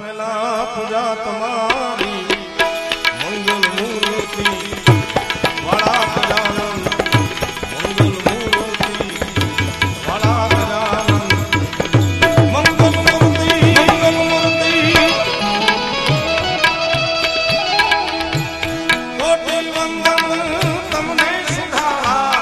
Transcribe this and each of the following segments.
પામેલા પૂજા તમારી મંગલ મૂર્તિ વાળા ગજાનન મંગલ મૂર્તિ વાળા ગજાનન મંગલ મૂર્તિ કોટી વંદન તમને સુધારા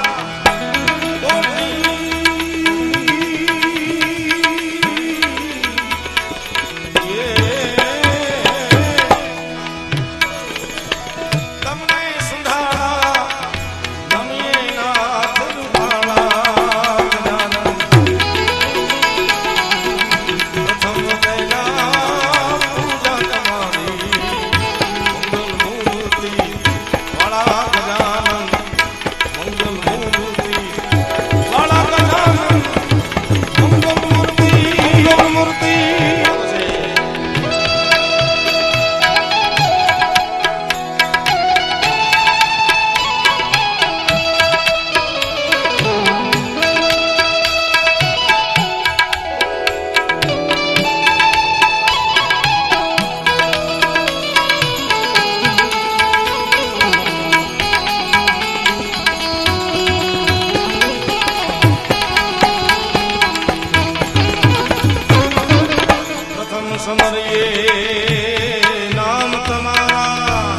નામ તમારા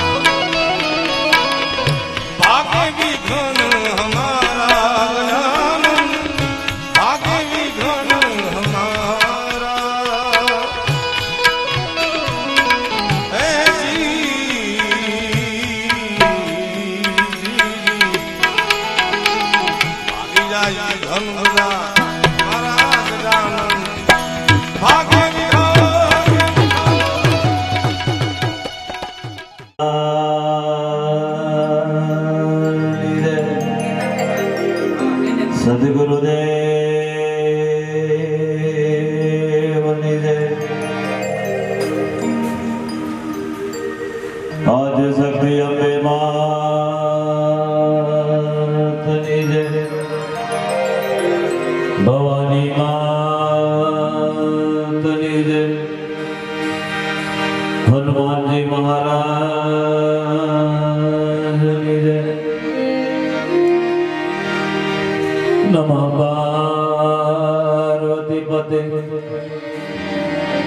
ભાગે વિઘ્ન હમારા ગજાનન ભાગે વિઘ્ન હમારા હે જી ભાગી જાય ધન બધા મારા ગજાનન ભાગે સદગુરુદેવની જય. આજ શક્તિ અંબે માતની જય. ભવાની માતની જય. હનુમાનજી મહારાજની જય. નમઃ પાર્વતી પતે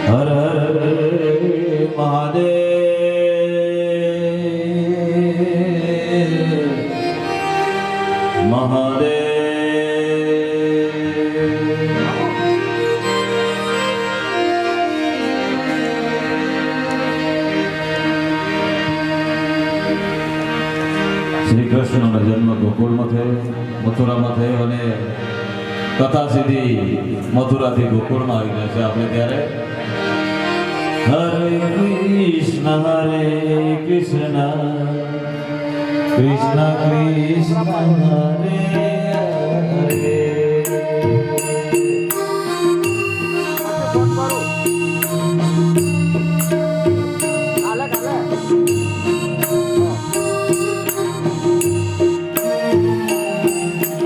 હર હર મહાદેવ મહાદેવ. શ્રી કૃષ્ણનો જન્મ ગોકુળમાં થયો, મથુરામાં થયો અને કથા સીધી મથુરાથી ગોકુળમાં આવી ગયા છે. આપણે ત્યારે હરે કૃષ્ણ કૃષ્ણ કૃષ્ણ હરે હરે.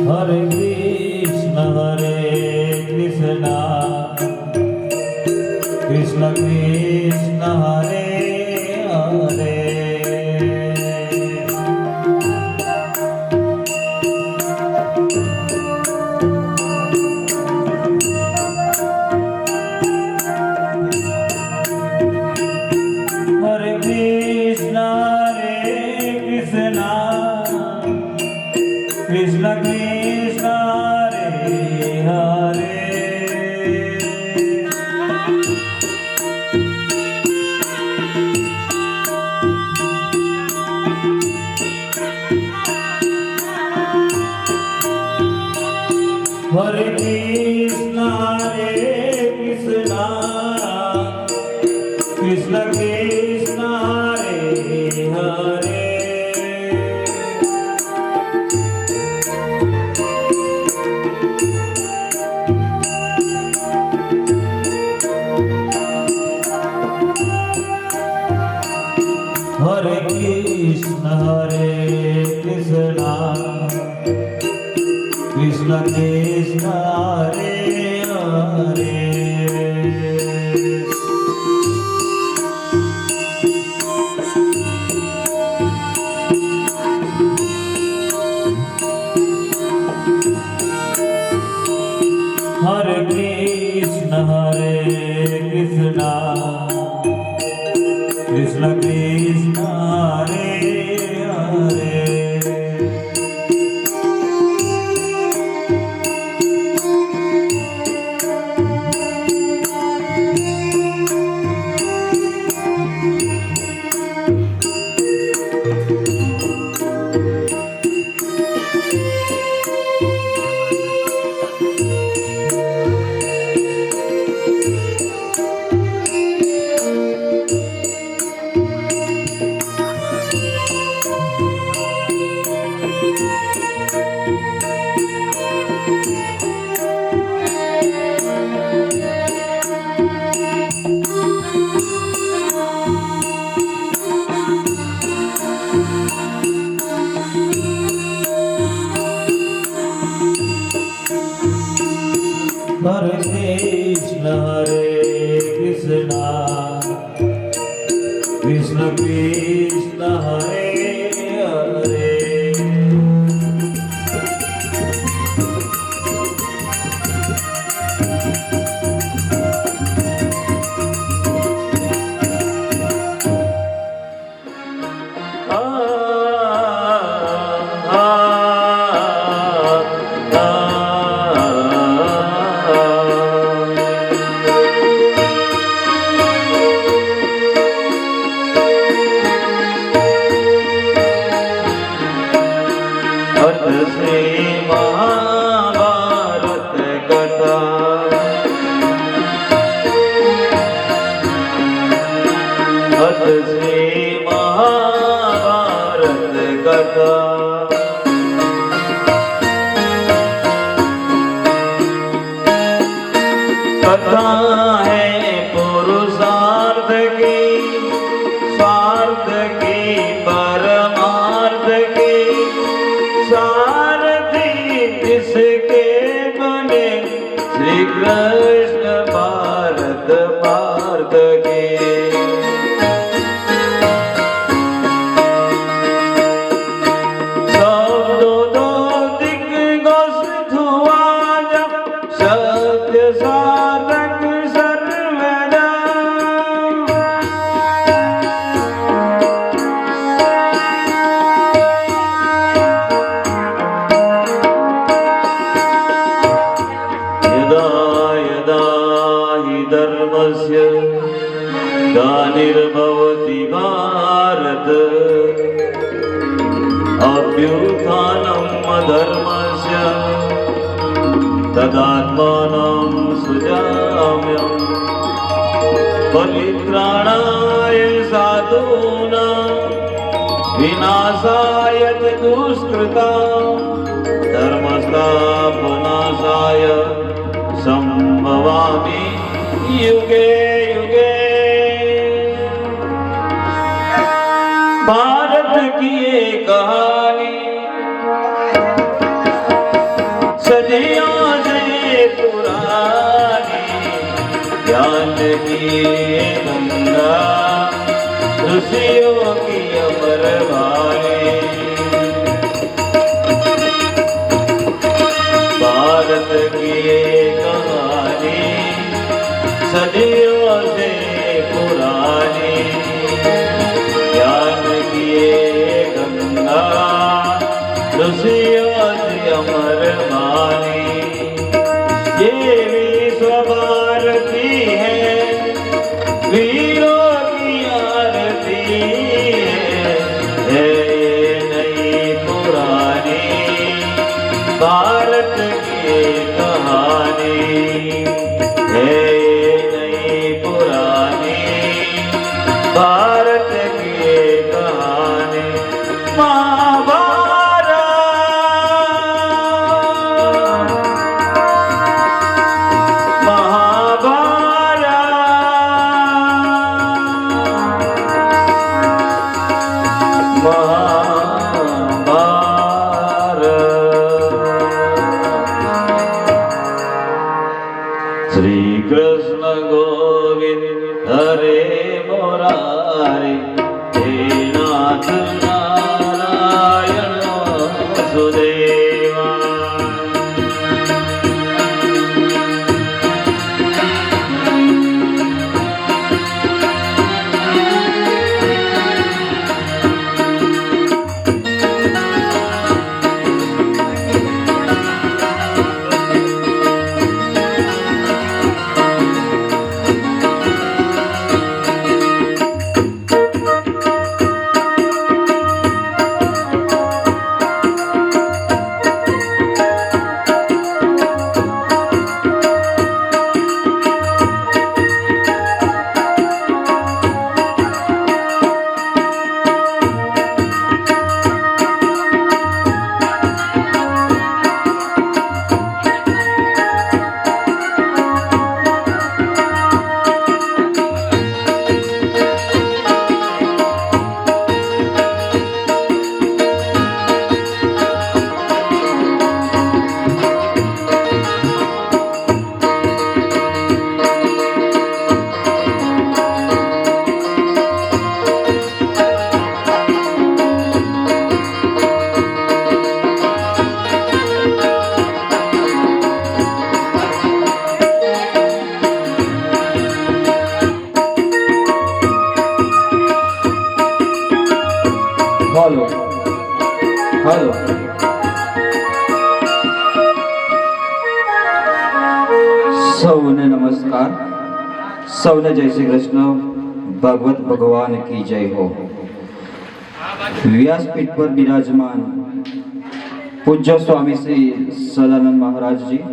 હરે કૃષ્ણ કૃષ્ણ કૃષ્ણ હરે હરે. હરે કૃષ્ણ કૃષ્ણ કૃષ્ણ હરે હરે. હરે કૃષ્ણ કૃષ્ણ કૃષ્ણ હરે હરે. હરે કૃષ્ણ કૃષ્ણ કૃષ્ણ હરે હરે. कृष्ण कृष्ण हरे हरे हरे कृष्ण कृष्ण कृष्ण हरे हरे श्री महाभारत कथा श्री महाभारत कथा कथा है पुरुषार्थ की स्वार्थ की परमार्थ की सारथी जिसके बने श्री कृष्ण भारत पार्थ के शब्दों दो दिग्गोष्ठ हुआ जब सत्य साधक सर्वदा धर्मस्य ग्लानिर्भवति भारत अभ्युत्थानम् अधर्मस्य तदात्मानं सृजाम्यहम् परित्राणाय साधूनां विनाशाय च दुष्कृतां धर्मस्थापनाय संभवामि युगे युगे। भारत की ये कहानी सदियों से पुरानी ज्ञान की गंगा ऋषियों की अमर वाणी भारत की ये कहानी सदियों से पुरानी ज्ञान की ये गंगा ऋषियों से अमर वाणी ये विश्व भारती है वीरों की आरती है ये नई पुरानी भारत की कहानी है भारत की कहानी महाभारत श्री कृष्ण गोविंद हरे मुरारी हे नाथ नारायण वासुदेवा। હલો હલો સૌને નમસ્કાર, સૌને જય શ્રી કૃષ્ણ. ભગવત ભગવાન કી જય હો. વ્યાસપીઠ પર બિરાજમાન પૂજ્ય સ્વામી શ્રી સદાનંદ મહારાજજી,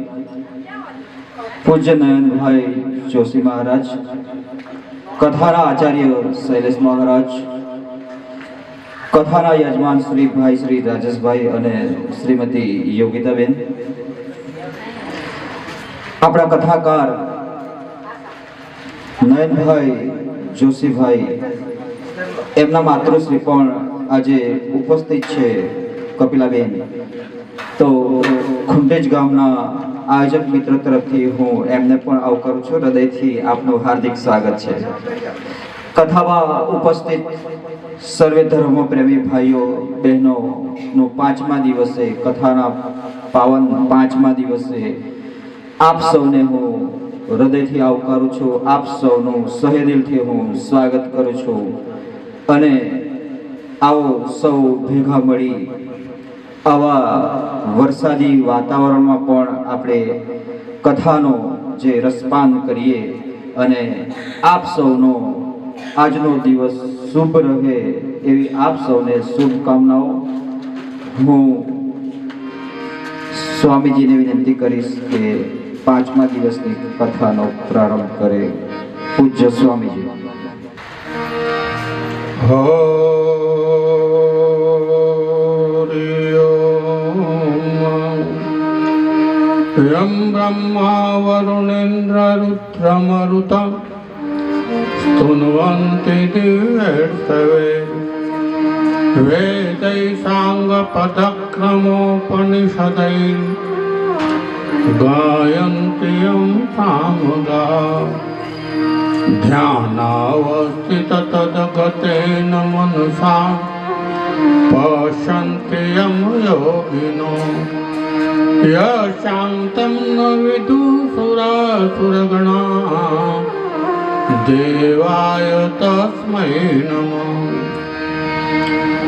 પૂજ્ય નયનભાઈ જોશી મહારાજ, કથાના આચાર્ય શૈલેષ મહારાજ, કથાના યજમાન શ્રી ભાઈ શ્રી રાજેશભાઈ અને શ્રીમતી યોગિતાબેન, આપણા કથાકાર નયનભાઈ જોશીભાઈ, એમના માતૃશ્રી પણ આજે ઉપસ્થિત છે કપિલાબેન. તો ખુંડેજ ગામના આયોજક મિત્ર તરફથી હું એમને પણ આવકારું છું. હૃદયથી આપનું હાર્દિક સ્વાગત છે. કથામાં ઉપસ્થિત સર્વે ધર્મ પ્રેમી ભાઈઓ બહેનોનું 5મા દિવસે, કથાના પાવન 5મા દિવસે આપ સૌને હું હૃદયથી આવકારું છું. આપ સૌનું સહેદિલથી હું સ્વાગત કરું છું. અને આવો સૌ ભેગા મળી આવા વરસાદી વાતાવરણમાં પણ આપણે કથાનો જે રસપાન કરીએ અને આપ સૌનો આજનો દિવસ શુભ રહે એવી આપ સૌને શુભકામનાઓ. હું સ્વામીજીને વિનંતી કરીશ કે 5મા દિવસની કથાનો પ્રારંભ કરે. પૂજ્ય સ્વામીજી. यं ब्रह्मा वरुणेन्द्ररुद्रमरुतं स्तुन्वन्ति दिव्यैस्तवे वेदैः साङ्गपदक्रमोपनिषदैः गायन्ति यं सामुदा ध्यानावस्थिततद्गतेन मनसा पश्यन्ति यं योगिनो यशान्तं न विदुषुरासुरगणा देवाय तस्मै नमः.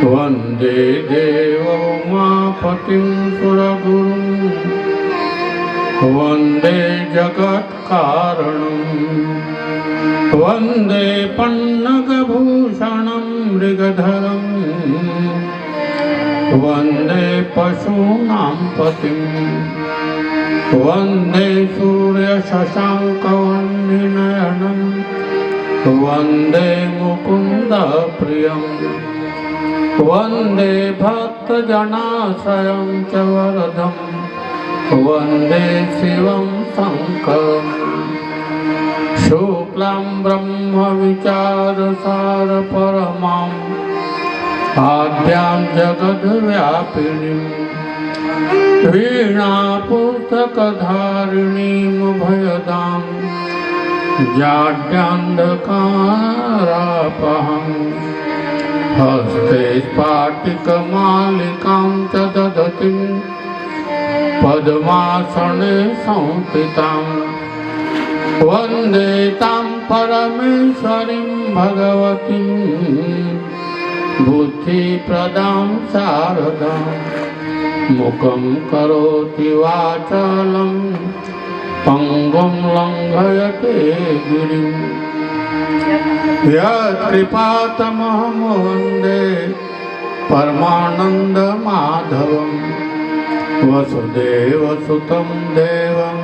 वन्दे देवो उमापतिं सुरगुरुं वन्दे जगत्कारणं वन्दे पन्नगभूषणं मृगधरं वन्दे पशूनां पतिं वन्दे सूर्यशशाङ्कवह्निनयनं वन्दे मुकुन्दप्रियं वन्दे भक्तजनाश्रयं च वरदं वन्दे शिवं शङ्करं. शुक्लां ब्रह्मविचारसारपरमाम् आद्यां जगद्व्यापिनीं वीणापुस्तकधारिणीं भयदां जाड्यान्धकारापहं हस्ते स्फाटिकमालिकां च ददतीं पद्मासने संस्थितां वन्दे तां परमेश्वरीं भगवतीं बुद्धिप्रदां शारदां. मुखं करोति वाचालं पङ्गुं लङ्घयते गिरिं यत्कृपातमहं वन्दे परमानन्दमाधवं. वसुदेवसुतं देवं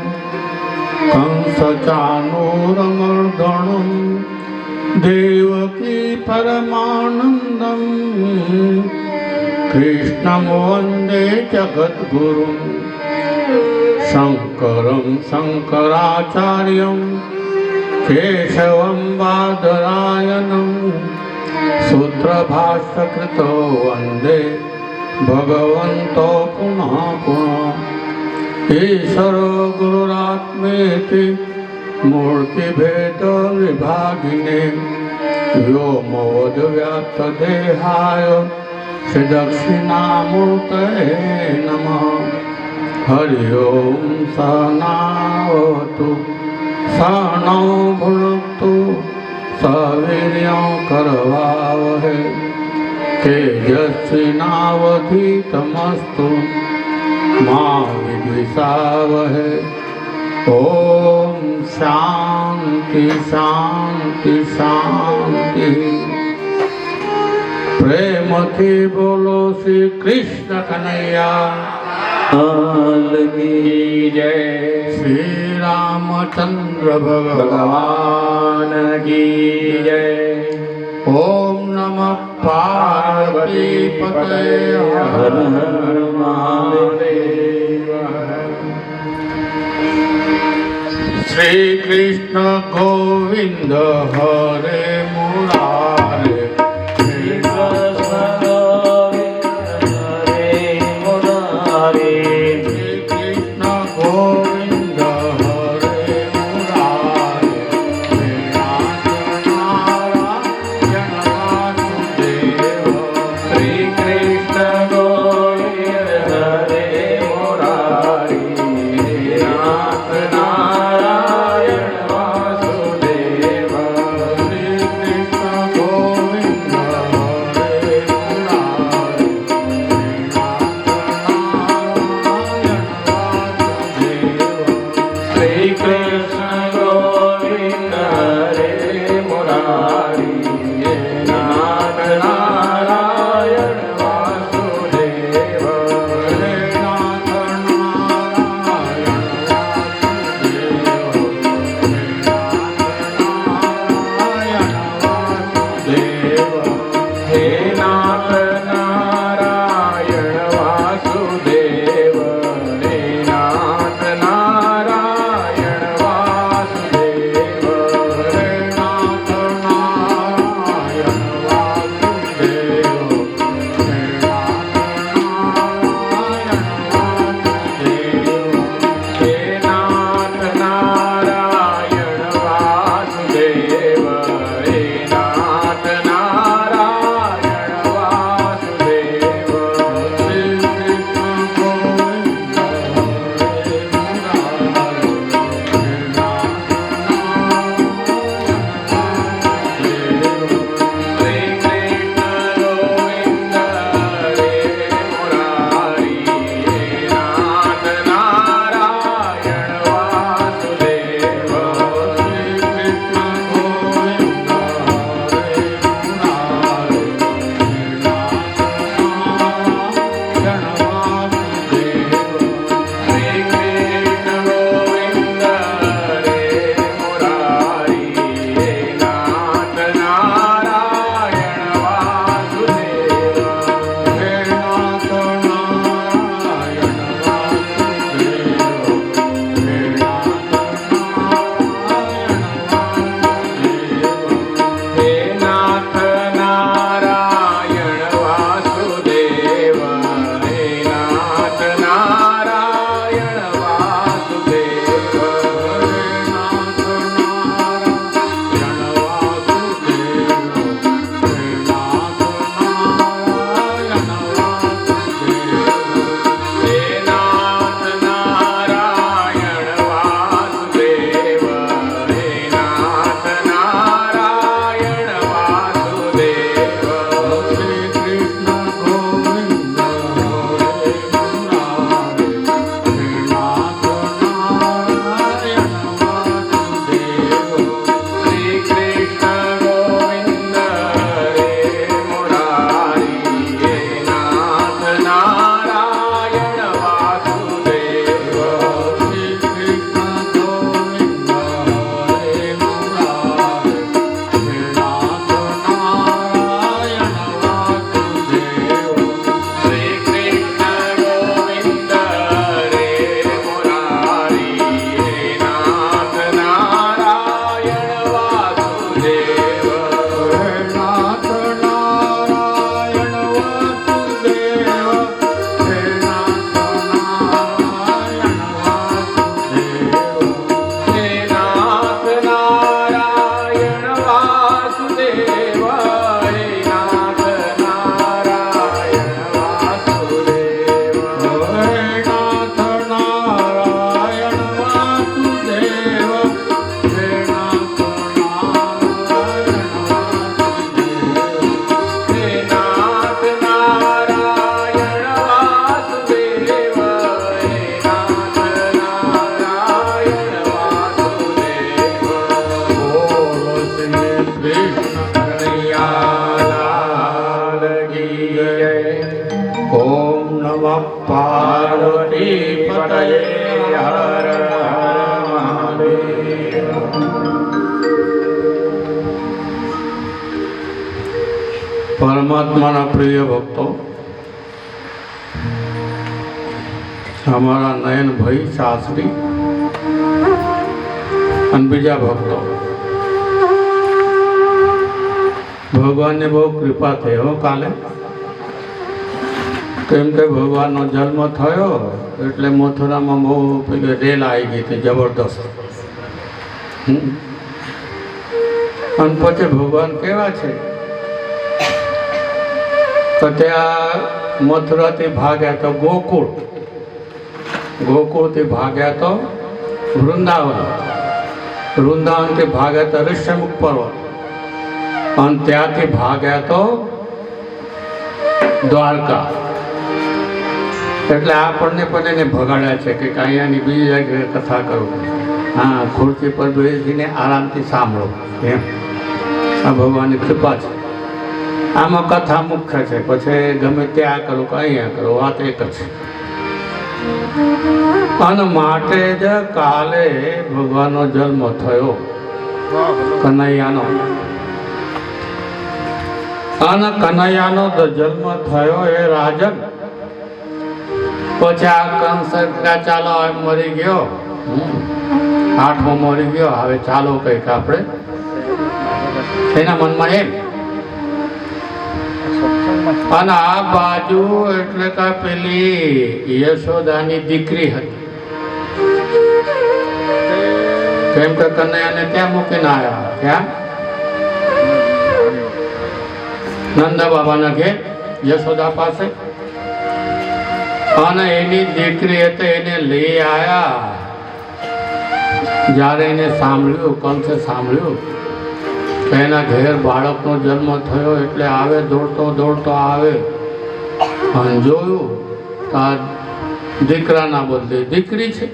कंसचाणूरमर्दनं देवकी परमानन्दं कृष्णं वन्दे जगद्गुरुं. शङ्करं शङ्कराचार्यं केशवं बादरायणं सूत्रभाष्यकृतो वन्दे भगवन्तो पुनः पुनः. ईश्वरो गुरुरात्मेति मूर्तिभेदविभागिने व्योमवद्व्याप्तदेहाय श्रीदक्षिणामूर्तये नमः. हरि ओं. सहनावतु सहनौ भुनक्तु सवीर्यं करवावहै तेजस्विनावधीतमस्तु मा विद्विषावहै। ओम शांति शांति शांति। प्रेम थी बोलो श्री कृष्ण कन्हैया लाल की जय। श्री रामचंद्र भगवान की जय। ओम नमः पार्वती पते हर हर महादेव। श्री कृष्ण गोविंद हरे मुरारे। श्री कृष्ण गोविंद हरे मुरारे। श्री कृष्ण गोविंद हरे मुरारे। श्री नाथ नारायण वासुदेव। श्री कृष्ण गोविंद हरे मुरारी। नाथ नारायण वासुदेव। श्री कृष्ण गोविंद हरे मुरारे। श्री नाथ नारायण वासुदेव। श्री कृष्ण પતયે હર હર મહાદેવ. પરમાત્માના પ્રિય ભક્તો, અમારા નયનભાઈ શાસ્ત્રી અને બીજા ભક્તો, ભગવાનની બહુ કૃપા થઈ હો કાલે. કેમ કે ભગવાનનો જન્મ થયો એટલે મથુરામાં બહુ પેલી રેલ આવી ગઈ હતી જબરદસ્ત. અને પછી ભગવાન કેવા છે તો ત્યાં મથુરાથી ભાગ્યા તો ગોકુળ, ગોકુળથી ભાગ્યા તો વૃંદાવન, વૃંદાવનથી ભાગ્યા તો ઋષ્યમુખ પર્વત, અને ત્યાંથી ભાગ્યા તો દ્વારકા. એટલે આપણને પણ એને ભગાડ્યા છે કે અહીંયાની બીજી જગ્યાએ કથા કરું. હા, ખુરશી પર બેસીને આરામથી સાંભળો એમ. આ ભગવાનની કૃપા છે. આમાં કથા મુખ્ય છે, પછી ગમે ત્યાં કરો કે અહીંયા કરો, વાત એક જ છે. અને માટે જ કાલે ભગવાનનો જન્મ થયો કનૈયાનો. અને કનૈયાનો જન્મ થયો એ રાજન. પછી આ કંસ ચાલો મરી ગયો, 8મો મરી ગયો, હવે ચાલો કંઈક આપણે એના મનમાં એમ. અને આ બાજુ એટલે કે પેલી યશોદાની દીકરી હતી. કેમ કે કનૈયાને ત્યાં મૂકીને આવ્યા, ત્યાં નંદા બાબાના ઘેર યશોદા પાસે. અને એની દીકરી હતી, એને લઈ આવ્યા. જ્યારે એને સાંભળ્યું, કંસે સાંભળ્યું એના ઘેર બાળકનો જન્મ થયો એટલે આવે, દોડતો દોડતો આવે અને જોયું આ દીકરાના બદલે દીકરી છે.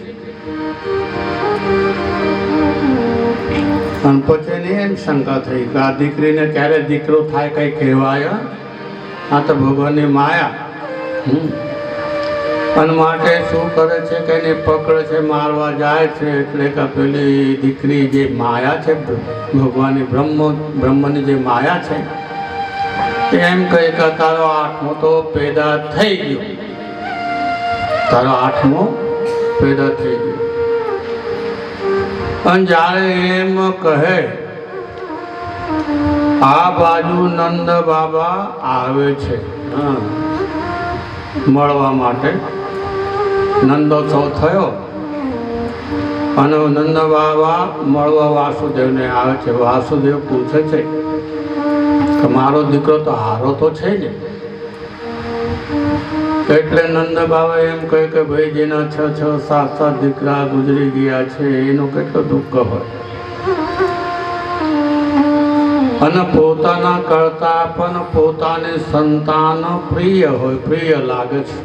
અને પછી એની એમ શંકા થઈ કે આ દીકરીને ક્યારે દીકરો થાય કઈ કહેવાય? આ તો ભગવાનની માયા. અને માટે શું કરે છે કે એને પકડે છે, મારવા જાય છે. એટલે કે પેલી દીકરી જે માયા છે, ભગવાનની બ્રહ્મની જે માયા છે, એમ કહે કે તારો 8મો તો પેદા થઈ ગયો, તારો 8મો પેદા થઈ ગયો. અને જ્યારે એમ કહે, આ બાજુ નંદ બાબા આવે છે મળવા માટે. નંદોત્સવ થયો અને નંદ બાબા મળવા વાસુદેવને આવે છે. વાસુદેવ પૂછે છે કે મારો દીકરો તો હારો તો છે ને? એટલે નંદ બાબા એમ કહે કે ભાઈ જેના 6, 7 દીકરા ગુજરી ગયા છે એનું કેટલું દુઃખ હોય. અને પોતાના કરતા પણ પોતાને સંતાન પ્રિય હોય, પ્રિય લાગે છે.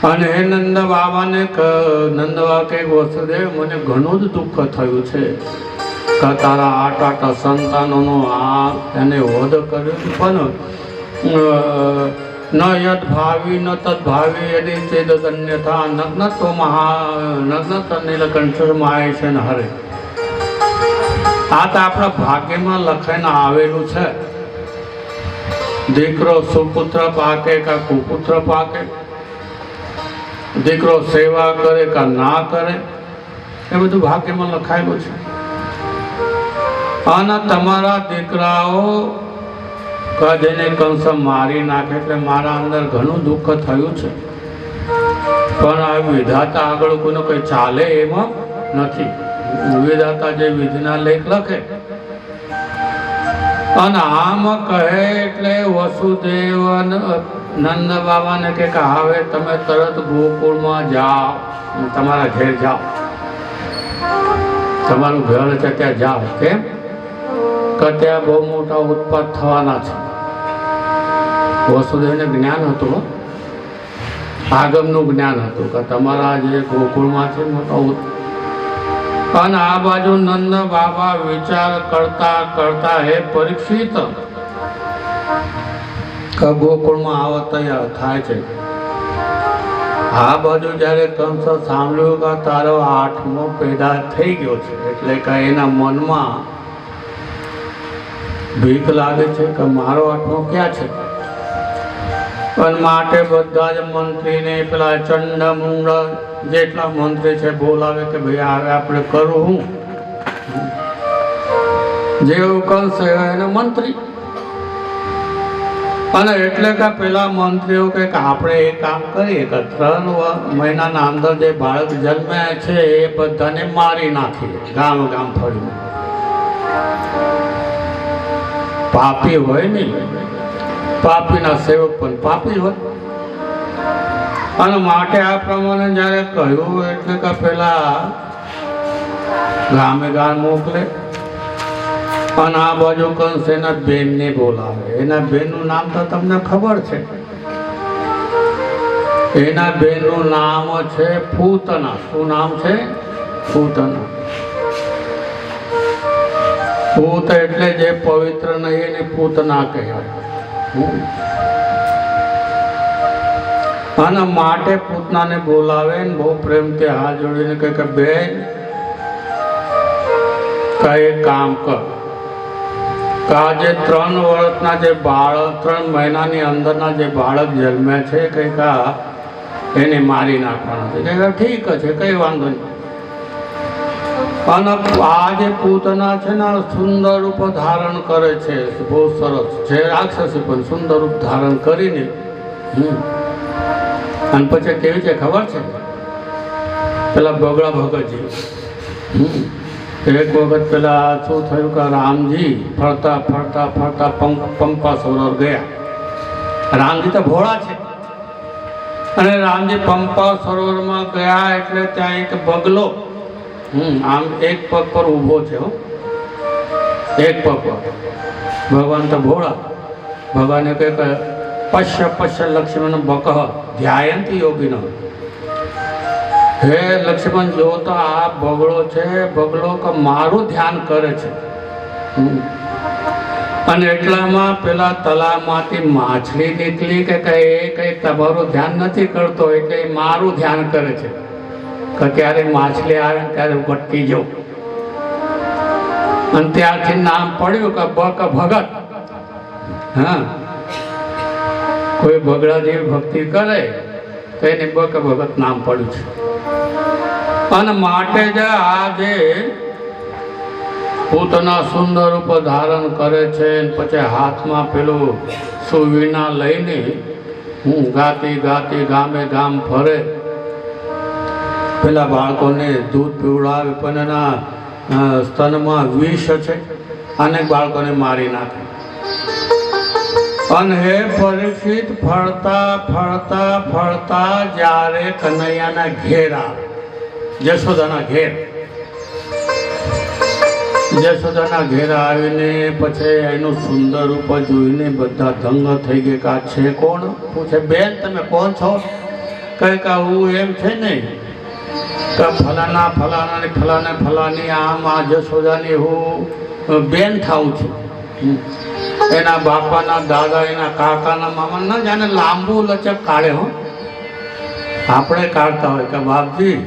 અને હે નંદ બાબાને નંદ બાબા કે વસુદેવ મને ઘણું જ દુઃખ થયું છે કે તારા 8 સંતાનોનો એને વધ કર્યો, પણ ન યદ ભાવી ન તદ ભાવી યદિ ચેદ અન્યથા નગ્ન તો નગ્ન નીલકંઠ માય છે ને હરે. આ તો આપણા ભાગ્યમાં લખાઈને આવેલું છે. દીકરો સુપુત્ર પાકે કે કુપુત્ર પાકે, દીકરો સેવા કરે કે ના કરે, એ બધું ભાગ્યમાં લખાયેલું છે. અને તમારા દીકરાઓ જેને કંસ મારી નાખે એટલે મારા અંદર ઘણું દુઃખ થયું છે, પણ આ વિધાતા આગળ કોઈનો કંઈ ચાલે એમાં નથી. વિધાતા જે વિધિના લેખ લખે. અને આમ કહે એટલે વસુદેવ નંદ બાબાને કે હવે તમે તરત ગોકુળમાં જાઓ, તમારા ઘેર જાઓ, તમારું ઘર છે ત્યાં જાઓ. કેમ કે ત્યાં બહુ મોટા ઉત્પાદ થવાના છે. વસુદેવને જ્ઞાન હતું, આગમનું જ્ઞાન હતું કે તમારા જે ગોકુળમાં છે મોટા. અને આ બાજુ નંદ બાબા વિચાર કરતા કરતા હે પરીક્ષિત ગોકુળમાં આવવા તૈયાર થાય છે. આ બાજુ જ્યારે કંસ સાંભળ્યું કે તારો 8મો પેદા થઈ ગયો છે, એટલે કે એના મનમાં ભીખ લાગે છે કે મારો 8મો ક્યાં છે. પણ માટે બધા જ મંત્રીને પેલા ચંડ મુંડ જેટલા મંત્રી છે બોલાવે કે ભાઈ હવે આપણે કરવું હું. જેવું કંસ એને મંત્રી, અને એટલે કે પેલા મંત્રીઓ કે આપણે એક કામ કરીએ કે 3 મહિનાના અંદર જે બાળક જન્મ્યા છે એ બધાને મારી નાખીએ, ગામ ગામ ફરીને. પાપી હોય ને, પાપીના સેવક પણ પાપી હોય, અને માટે આ પ્રમાણે જ્યારે કહ્યું એટલે કે પેલા ગામે ગામ મોકલે. અને આ બાજુ કંસ એના બેનને બોલાવે. એના બેનનું નામ તો તમને ખબર છે, એના બેનનું નામ છે પૂતના. શું નામ છે? પૂતના. પૂત એટલે જે પવિત્ર નહીં એને પૂતના કહેવાય. અને માટે પૂતનાને બોલાવે ને બહુ પ્રેમથી હાથ જોડીને કહે કે બેન કઈ કામ કર, આજે 3 વર્ષના જે બાળક, 3 મહિનાની અંદરના જે બાળક જન્મ્યા છે કંઈક એને મારી નાખવાના છે. કે ઠીક છે, કઈ વાંધો નહીં. અને આ જે પૂતના છે ને સુંદર રૂપ ધારણ કરે છે, બહુ સરસ છે, રાક્ષસી પણ સુંદર રૂપ ધારણ કરીને અને પછી કેવી છે ખબર છે? પેલા બગડા ભગતજી એક વખત પેલા શું થયું કે રામજી ફરતા ફરતા ફરતા પંપા સરોવર ગયા. રામજી તો ભોળા છે, અને રામજી પંપા સરોવરમાં ગયા એટલે ત્યાં એક બગલો આમ એક પગ પર ઊભો છે, એક પગ પર. ભગવાન તો ભોળા, ભગવાને કહે કે પશ્ય પશ્ય લક્ષ્મણ બકહ ધ્યાયંતી યોગીનો. હે લક્ષ્મણ જો તો આ બગડો છે, બગડો કે મારું ધ્યાન કરે છે. અને એટલામાં પેલા તળાવમાંથી માછલી નીકળી કે એ કઈ તમારું ધ્યાન નથી કરતો, એટલે એ મારું ધ્યાન કરે છે કે ક્યારે માછલી આવે ને ત્યારે ભટકી જાઉં. અને ત્યારથી નામ પડ્યું કે બક ભગત. હા, કોઈ બગડા જેવી ભક્તિ કરે તો એને બક ભગત નામ પડ્યું છે. અને માટે જ આ જે પૂતના સુંદર રૂપ ધારણ કરે છે, પછી હાથમાં પેલું સુવીણા લઈને ગાતી ગાતી ગામે ગામ ફરે. પેલા બાળકોને દૂધ પીવડાવે, પણ એના સ્તનમાં વિષ છે, અનેક બાળકોને મારી નાખે. અને હે પરીક્ષિત ફરતા ફરતા ફરતા જ્યારે કનૈયાના ઘેર આવે, જશોદાના ઘેર, જશોદાના ઘેર આવીને પછી એનું સુંદર રૂપ જોઈને બધા દંગ થઈ ગયા કે આ છે કોણ? પૂછે બેન તમે કોણ છો? કહે કે હું એમ છે ને કે ફલાના ફલાનાની ફલાને ફલાની આમ આ જશોદાની હું બેન થાઉં છું. એના બાપાના દાદા, એના કાકાના મામા ના જાણે લાંબુ લચક કાઢે. હો, આપણે કાઢતા હોય કે બાપજી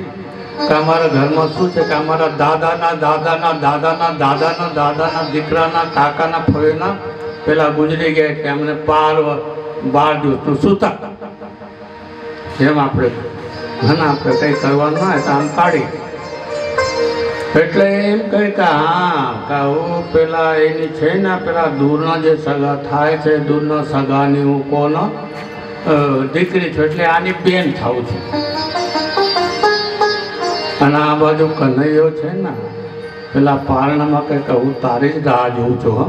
કે અમારા ઘરમાં શું છે કે અમારા દાદાના દાદાના દાદાના દાદાના દાદાના દીકરાના કાકાના ફળીના પેલા ગુજરી ગયા એટલે અમને 12 દિવસનું સૂતા. જેમ આપણે આપણે કંઈ કરવાનું ના હોય તો આમ કાઢી. એટલે એમ કહે કે હા કે હું પેલા એની છે ને પેલા દૂરના જે સગા થાય છે, દૂરના સગાની હું કોનો દીકરી છું, એટલે આની બેન થાઉં છું. અને આ બાજુ કનૈયો છે ને પેલા પારણામાં કંઈક હું તારી જ રાહ જોઉં છું.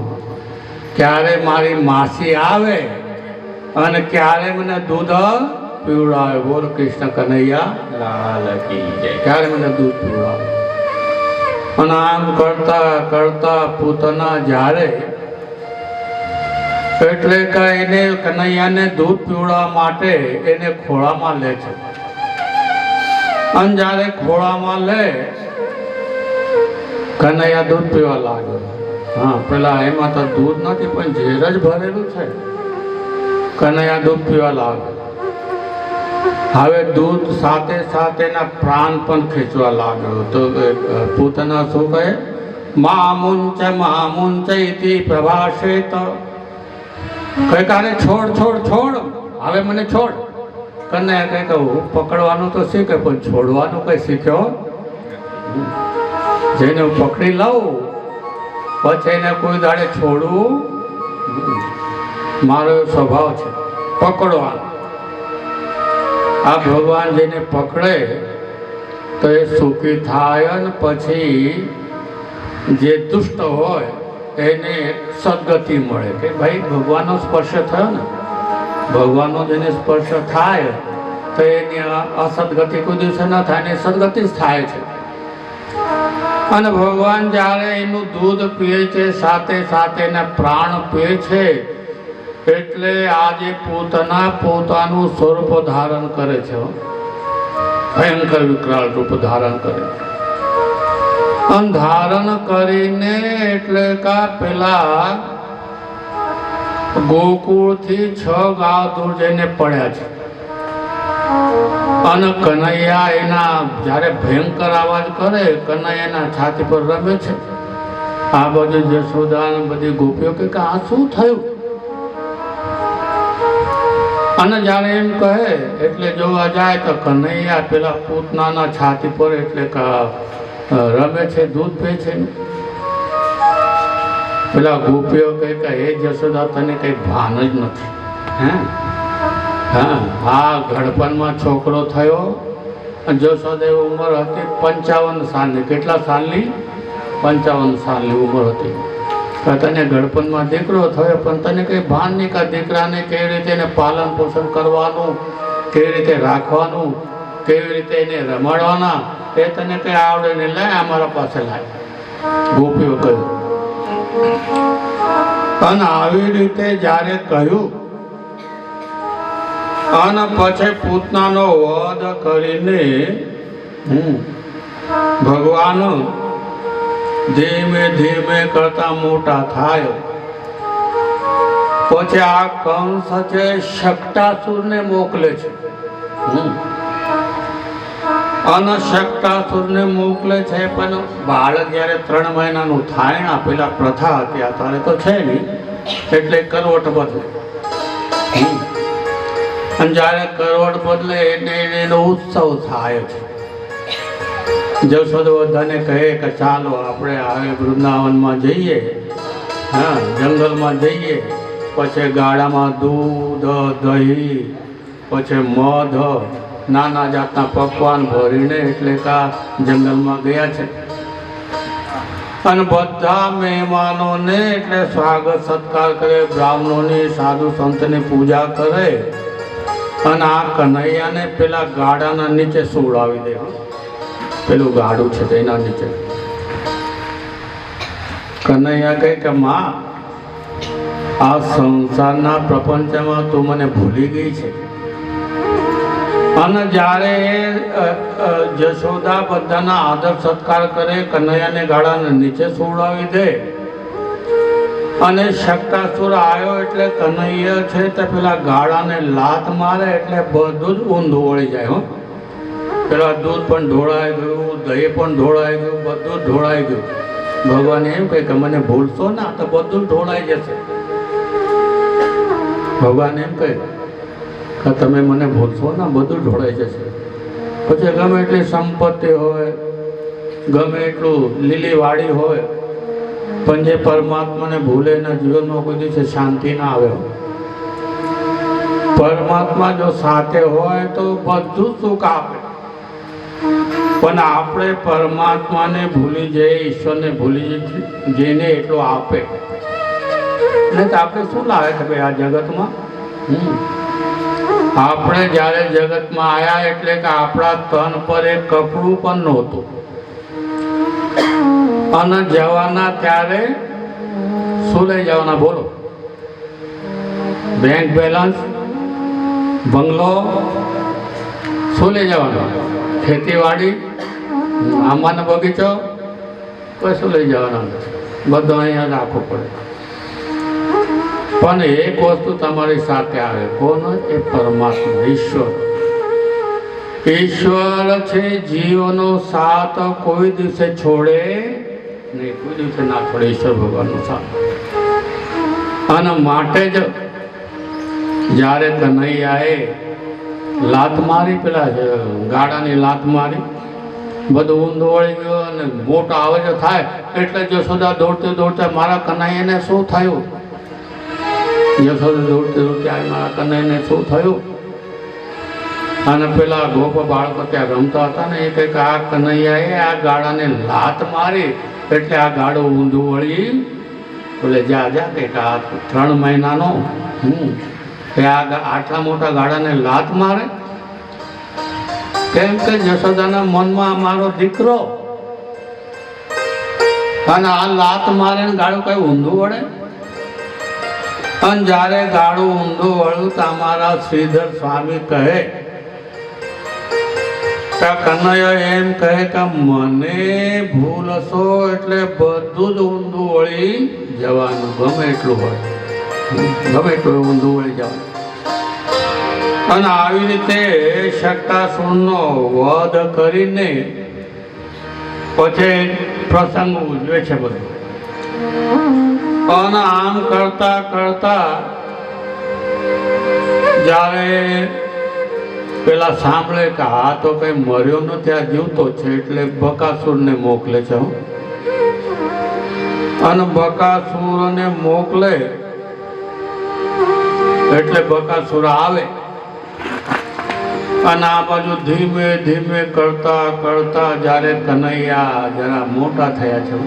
ક્યારે મારી માસી આવે અને ક્યારે મને દૂધ પીવડાવે. બોલ કૃષ્ણ કનૈયા લાલ કી જય. ક્યારે મને દૂધ પીવડાવે. અને આમ કરતા કરતા પૂતના જ્યારે એટલે કે એને કનૈયાને દૂધ પીવડાવવા માટે એને ખોળામાં લે છે. અને જ્યારે ખોળામાં લે કનૈયા દૂધ પીવા લાગ્યો. હા, પેલા એમાં તો દૂધ નથી પણ ઝેર જ ભરેલું છે. કનૈયા દૂધ પીવા લાગ્યો. હવે દૂધ સાથે સાથે એના પ્રાણ પણ ખેંચવા લાગ્યો. તો પૂતના શું કહે? મામુંચ ઇતિ પ્રભાષેત. કઈ કારે છોડ છોડ છોડ, હવે મને છોડ. કન્યા કઈ કહું પકડવાનું તો શીખે પણ છોડવાનું કઈ શીખ્યો? જેને હું પકડી લઉં પછી એને કોઈ દાડે છોડવું મારો સ્વભાવ છે પકડવાનો. આ ભગવાન જેને પકડે તો એ સુખી થાય ને પછી જે દુષ્ટ હોય એને સદગતિ મળે કે ભાઈ ભગવાનનો સ્પર્શ થયો ને, ભગવાનનો જેને સ્પર્શ થાય તો એની અસદગતિ કોઈ દિવસે ન થાય ને સદગતિ જ થાય છે. અને ભગવાન જ્યારે એનું દૂધ પીએ છે સાથે સાથે એના પ્રાણ પીએ છે એટલે આજે પૂતના પોતાનું સ્વરૂપ ધારણ કરે છે, ભયંકર વિકરાળ રૂપ ધારણ કરે. ધારણ કરીને એટલે કા પેલા ગોકુળથી 6 ગાંવ દૂર જઈને પડ્યા છે. અને કનૈયા એના જ્યારે ભયંકર અવાજ કરે, કનૈયા એના છાતી પર રમે છે. આ બધું જશોદા બધી ગોપીઓ કે આ શું થયું? અને જ્યારે એમ કહે એટલે જોવા જાય તો કનૈયા પેલા પૂતનાના છાતી પર એટલે રમે છે, દૂધ પીએ છે. પેલા ગોપીઓ કહે કે હે જશોદા તને કઈ ભાન જ નથી. હા, આ ઘડપણમાં છોકરો થયો. જશોદા ઉંમર હતી 55 સાલની. કેટલા સાલની? 55 સાલની ઉંમર હતી. તને ઘડપણમાં દીકરો થયો પણ તને કઈ ભાન નહીં કે દીકરાને કેવી રીતે એને પાલન પોષણ કરવાનું, કેવી રીતે રાખવાનું, કેવી રીતે એને રમાડવાના એ તને કઈ આવડે ને, લાય અમારા પાસે લાય. ગોપીઓ કહ્યું. અને આવી રીતે જ્યારે કહ્યું અને પછી પૂતનાનો વધ કરીને ભગવાન ધીમે ધીમે કરતા મોટા થાય. પછી આ કંસ છે શક્ટાસુરને મોકલે છે. અને શક્ટાસુરને મોકલે છે પણ બાળક જ્યારે 3 મહિનાનું થાય ને, પેલા પ્રથા હતી, અત્યારે તો છે નહીં, એટલે કરવટ બદલે. અને જ્યારે કરવટ બદલે એટલે એનો ઉત્સવ થાય છે. જશોદા કહે કે ચાલો આપણે હવે વૃંદાવનમાં જઈએ, હા જંગલમાં જઈએ. પછી ગાડામાં દૂધ, દહીં, પછી મધ, નાના જાતના પકવાન ભરીને એટલે કા જંગલમાં ગયા છે. અને બધા મહેમાનોને એટલે સ્વાગત સત્કાર કરે, બ્રાહ્મણોની સાધુ સંતની પૂજા કરે. અને આ કનૈયાને પેલા ગાડાના નીચે સુવડાવી દે. પેલું ગાડું છે તેના નીચે. કનૈયા કહે કે માં, આ સંસારના પ્રપંચમાં તું મને ભૂલી ગઈ છે. અને જ્યારે જશોદા બધાના આદર સત્કાર કરે, કનૈયાને ગાડાને નીચે સુવડાવી દે. અને શક્તાસુર આવ્યો એટલે કનૈયા છે તે પેલા ગાડાને લાત મારે એટલે બધું જ ઊંધું વળી જાય. પેલા દૂધ પણ ઢોળાઈ ગયું, દહીં પણ ઢોળાઈ ગયું, બધું જ ઢોળાઈ ગયું. ભગવાન એમ કહે કે મને ભૂલશો ના તો બધું ઢોળાઈ જશે. ભગવાન એમ કહે કે તમે મને ભૂલશો ના બધું ઢોળાઈ જશે. પછી ગમે એટલી સંપત્તિ હોય, ગમે એટલું લીલી વાડી હોય, પણ જે પરમાત્માને ભૂલે એના જીવનમાં કોઈ દિવસે શાંતિ ના આવે. પરમાત્મા જો સાથે હોય તો બધું સુખ આપે. પણ આપણે પરમાત્માને ભૂલી જઈએ, ઈશ્વરને ભૂલી જઈને એટલો આપે. એટલે તો આપણે શું લાવે કે ભાઈ આ જગતમાં આપણે જ્યારે જગતમાં આવ્યા એટલે કે આપણા તન પર એક કપડું પણ નહોતું. અને જવાના ત્યારે શું લઈ જવાના બોલો? બેંક બેલેન્સ, બંગલો, શું લઈ જવાના? ખેતીવાડી, આંબાનો બગીચો, કશું લઈ જવાના નથી. બધું અહીંયા રાખવું પડે. પણ એક વસ્તુ તમારી સાથે આવે, કોણ? એ પરમાત્મા, ઈશ્વર. ઈશ્વર છે જીવનો સાથ કોઈ દિવસે છોડે નહીં, કોઈ દિવસે ના છોડે ઈશ્વર ભગવાનનો સાથ. અને માટે જ જ્યારે કનૈયાએ લાત મારી, પેલા ગાડાની લાત મારી, બધું ઊંધું વળી ગયો અને મોટો અવાજ થાય એટલે જશોદા દોડતે દોડતે મારા કનૈયાને શું થયું, જશોદા દોડતે દોડતે આવી મારા કનૈયાને શું થયું. અને પેલા ગોપ બાળકો ત્યાં રમતા હતા ને એ કંઈક આ કનૈયાએ આ ગાડાને લાત મારી એટલે આ ગાડો ઊંધું વળી, બોલે જા જા કંઈક આ 3 મહિનાનો એ આ આટલા મોટા ગાડાને લાત મારે. કેમ કે જશોદાના મનમાં મારો દીકરો, અને આ લાત મારે ને ગાડું કઈ ઊંધું વળે. અને જ્યારે ગાડું ઊંધું વળ્યું તો અમારા શ્રીધર સ્વામી કહે કે કનૈયો એમ કહે કે મને ભૂલ હશો એટલે બધું જ ઊંધું વળી જવાનું, ગમે એટલું હોય, ગમે એટલું ઊંધું વળી જવાનું. અને આવી રીતે શક્તાસુરનો વધ કરીને પછી પ્રસંગ ઉજવે છે બધું. અને આમ કરતા કરતા જ્યારે પેલા સાંભળે કે આ તો કઈ મર્યો નથી, આ જીવતો છે, એટલે બકાસુરને મોકલે છે. અને બકાસુરને મોકલે એટલે બકાસુર આવે અને આ બાજુ ધીમે ધીમે કરતા કરતા જ્યારે કનૈયા જરા મોટા થયા છે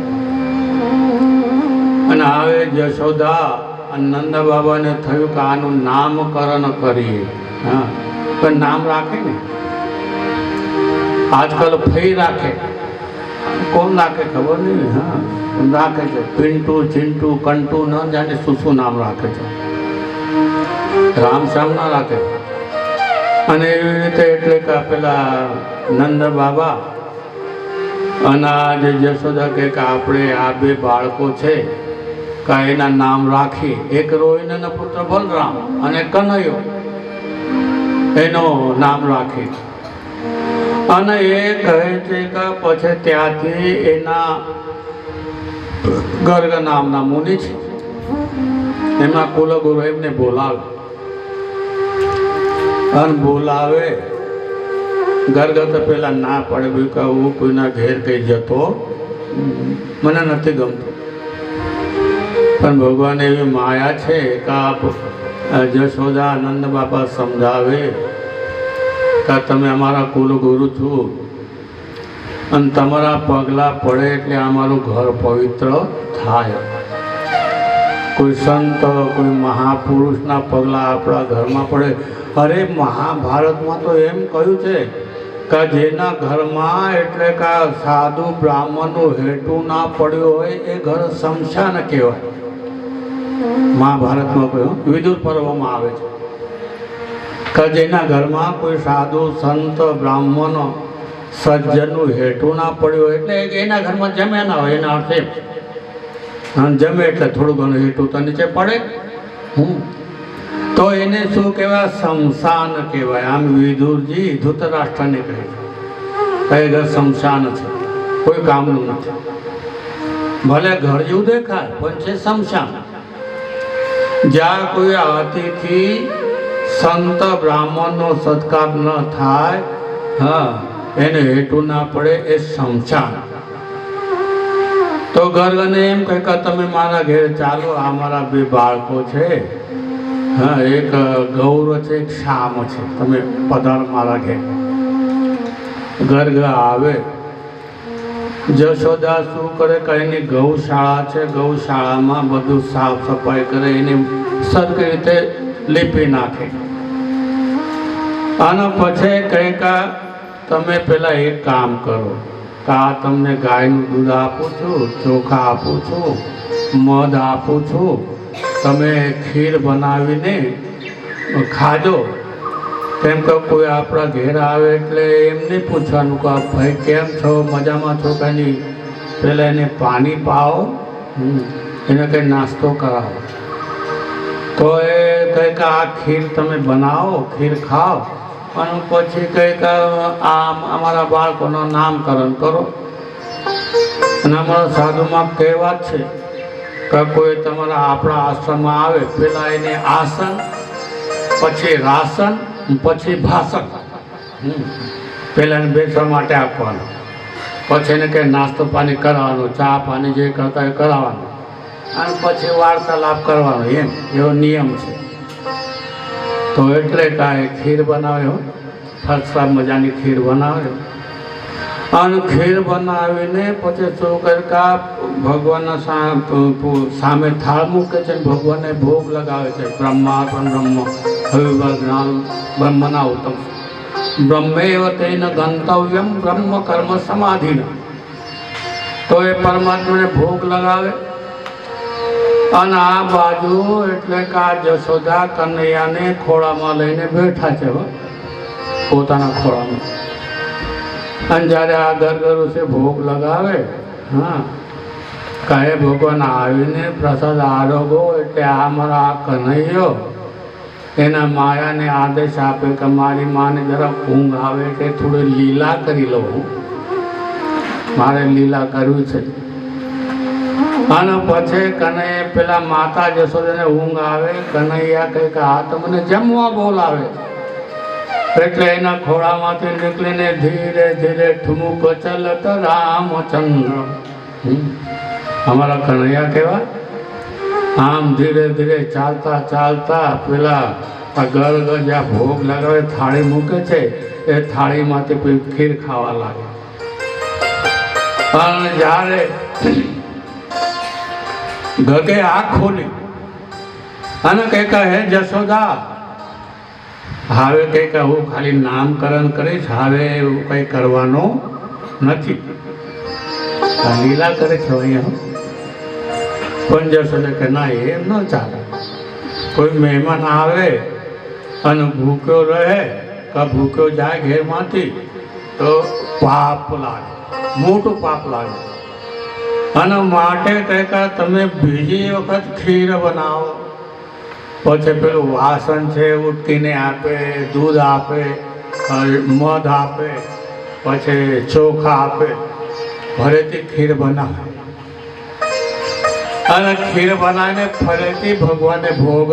અને હવે જશોદા અને નંદ બાબાને થયું કે આનું નામકરણ કરીએ. હા, પણ નામ રાખે ને, આજકાલ ફઈ રાખે, કોણ રાખે ખબર નહીં. હા, રાખે છે પિન્ટુ ચિંટુ કંટુ, ન જાણે શું શું નામ રાખે છે, રામ શ્યામ ના રાખે. અને એવી રીતે એટલે કે પેલા નંદ બાબા અને આજે જશોદા કે આપણે આ 2 બાળકો છે કે એના નામ રાખી, એક રોહિણીનો પુત્ર બલરામ અને કનૈયો એનો નામ રાખી. અને એ કહે છે કે પછી ત્યાંથી એના ગર્ગ નામના મુનિ છે, એમના કુલગુરુ એમને બોલાવે. અને બોલાવે, ગર્ગ તો પેલા ના પડે કે હું કોઈના ઘેર કઈ જતો મને નથી ગમતું. પણ ભગવાન એવી માયા છે કે જશોદા આનંદ બાપા સમજાવે કે તમે અમારા કુલગુરુ છો અને તમારા પગલા પડે એટલે અમારું ઘર પવિત્ર થાય. કોઈ સંત કોઈ મહાપુરુષના પગલા આપણા ઘરમાં પડે. અરે મહાભારતમાં તો એમ કહ્યું છે કે જેના ઘરમાં એટલે કે સાધુ બ્રાહ્મણનું હેઠું ના પડ્યું હોય એ ઘર શમશાન કહેવાય. મહાભારતમાં કહ્યું, વિદુર પર્વમાં આવે છે કે જેના ઘરમાં કોઈ સાધુ સંત બ્રાહ્મણ સજ્જનનું હેઠું ના પડ્યું હોય એટલે એના ઘરમાં જમે ના હોય, એના અર્થ એમ. જમે એટલે થોડું ઘણું હેઠું તો નીચે પડે. તો એને શું કહેવાય? શમશાન કહેવાય. આમ વિદુરજી ધૃતરાષ્ટ્રને કહે છે ઘર શમશાન છે, કોઈ કામનું નથી. ભલે ઘર જેવું દેખાય પણ છે શમશાન. જ્યાં કોઈ અતિથિ સંત બ્રાહ્મણનો સત્કાર ન થાય, હા, એને હેઠું ના પડે, એ શમશાન. તો ગર્ગને એમ કહે કે તમે મારા ઘેર ચાલો, આ મારા 2 બાળકો છે, હા, એક ગૌર છે એક શામ છે, તમે પધાર મારા ઘેર. ગર્ગ આવે. જશોદા શું કરે કે એની ગૌશાળા છે, ગૌશાળામાં બધું સાફ સફાઈ કરે, એને સરખી રીતે લીપી નાખે. અને પછી કહે કે તમે પેલા એક કામ કરો કે આ તમને ગાયનું દૂધ આપું છું, ચોખા આપું છું, મધ આપું છું, તમે ખીર બનાવીને ખાજો. કેમ કે કોઈ આપણા ઘેર આવે એટલે એમ નહીં પૂછવાનું કે ભાઈ કેમ છો, મજામાં છો કે નહીં. પહેલાં એને પાણી પાઓ, એને કંઈ નાસ્તો કરાવો. તો એ કહે કે આ ખીર તમે બનાવો, ખીર ખાઓ અને પછી કંઈક આમ અમારા બાળકોનું નામકરણ કરો. અને અમારા સાધુમાં કહેવત છે કે કોઈ તમારા આપણા આશ્રમમાં આવે પેલા એને આસન, પછી રાસન, પછી ભાષણ. પેલા એને બેસવા માટે આપવાનું, પછી એને કંઈ નાસ્તો પાણી કરાવવાનું, ચા પાણી જે કરતા એ કરાવવાનું, અને પછી વાર્તાલાપ કરવાનો. એમ એવો નિયમ છે. તો એટલે કાંઈ ખીર બનાવ્યો, ફરસા મજાની ખીર બનાવ્યો. અને ખીર બનાવીને પછી શું કરે કે ભગવાનના સામે થાળ મૂકે છે, ભગવાનને ભોગ લગાવે છે. બ્રહ્માર્પણ બ્રહ્મ હવિર્જ્ઞાન બ્રહ્મના ઉત્તમ બ્રહ્મેવ તેન ગંતવ્યમ બ્રહ્મ કર્મ સમાધિન. તો એ પરમાત્માને ભોગ લગાવે. અને આ બાજુ એટલે કે આ જશોદા કનૈયાને ખોળામાં લઈને બેઠા છે, પોતાના ખોળામાં. અને જ્યારે આ ગરગરુ છે ભોગ લગાવે, હા, કહે ભગવાન આવીને પ્રસાદ આરોગો. એટલે આ મારા આ કનૈયો એના માયાને આદેશ આપે કે મારી માને જરા ઊંઘ આવે એટલે થોડી લીલા કરી લઉં, મારે લીલા કરવી છે. અને પછી કનૈયા પેલા માતા જશોદાને ઊંઘ આવે. કનૈયા કહે કે આ તો મને જમવા બોલાવે. એટલે એના ખોળામાંથી નીકળીને ધીરે ધીરે ઠુમુક ચલત રામચંદ્ર. અમારા કનૈયા કેવા આમ ધીરે ધીરે ચાલતા ચાલતા પેલા ગળગ જ્યાં ભોગ લગાવે થાળી મૂકે છે એ થાળીમાંથી કોઈ ખીર ખાવા લાગે. અને જ્યારે ગગે આંખ ખોલી અને કંઈક હે જશોદા, હવે કંઈક હું ખાલી નામકરણ કરીશ, હવે એવું કંઈ કરવાનું નથી. લીલા કરે છે અહીંયા. પણ જશોદા કે ના, એમ ન ચાલે. કોઈ મહેમાન આવે અને ભૂખ્યો રહે કે ભૂખ્યો જાય ઘેરમાંથી તો પાપ લાગે, મોટું પાપ લાગે. અને માટે કંઈક તમે બીજી વખત ખીર બનાવો. પછી પેલું વાસણ છે ઉટકીને આપે, દૂધ આપે, મધ આપે, પછી ચોખા આપે, ફરીથી ખીર બનાવે. અને ખીર બનાવીને ફરીથી ભગવાનને ભોગ.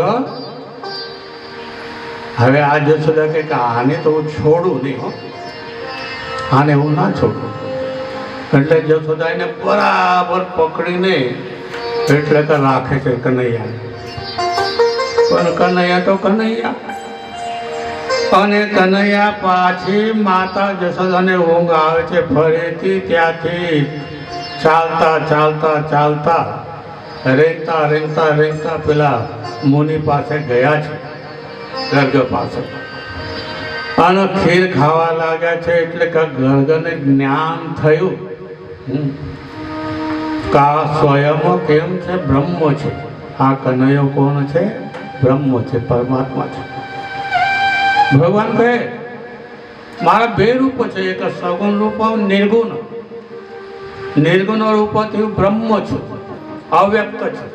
હવે આ જશોદા કે આને તો હું છોડું નહીં, હો, આને હું ના છોડું. એટલે જશોદા એને બરાબર પકડીને એટલે કે રાખે છે કનૈયાને. પણ કનૈયા તો કનૈયા. અને કનૈયા પાછી માતા જશોદાને ઊંઘ આવે છે. ફરીથી ત્યાંથી ચાલતા ચાલતા ચાલતા રેંગતા રેંગતા રેંગતા પેલા મુનિ પાસે ગયા છે, ગર્ગ પાસે. અને ખીર ખાવા લાગ્યા છે. એટલે કે ગર્ગને જ્ઞાન થયું કે આ સ્વયં કેમ છે, બ્રહ્મ છે. આ કનૈયો કોણ છે? બ્રહ્મ છે, પરમાત્મા છે. ભગવાન કહે મારા બે રૂપ છે, એક સગુણ રૂપ, નિર્ગુણ. નિર્ગુણ રૂપથી બ્રહ્મ છું, અવ્યક્ત છે.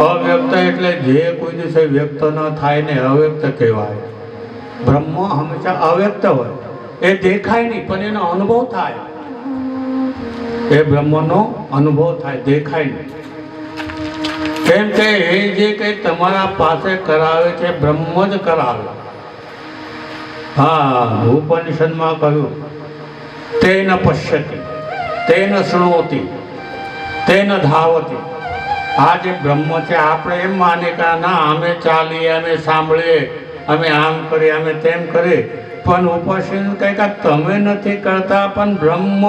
અવ્યક્ત એટલે જે કોઈ દિવસે વ્યક્ત ન થાય ને અવ્યક્ત કહેવાય. બ્રહ્મ હંમેશા અવ્યક્ત હોય, એ દેખાય નહીં પણ એનો અનુભવ થાય. એ બ્રહ્મનો અનુભવ થાય, દેખાય નહીં. કેમ કે એ જે કંઈ તમારા પાસે કરાવે છે બ્રહ્મ જ કરાવે. હા, ઉપનિષદમાં કહ્યું તેન પશ્યતિ, તેન શૃણોતિ, તેન ધાવતી. આ જે બ્રહ્મ છે આપણે એમ માને કે ના અમે ચાલીએ, અમે સાંભળીએ, અમે આમ કરીએ, અમે તેમ કરીએ. પણ ઉપનિષદ કહે કે તમે નથી કરતા પણ બ્રહ્મ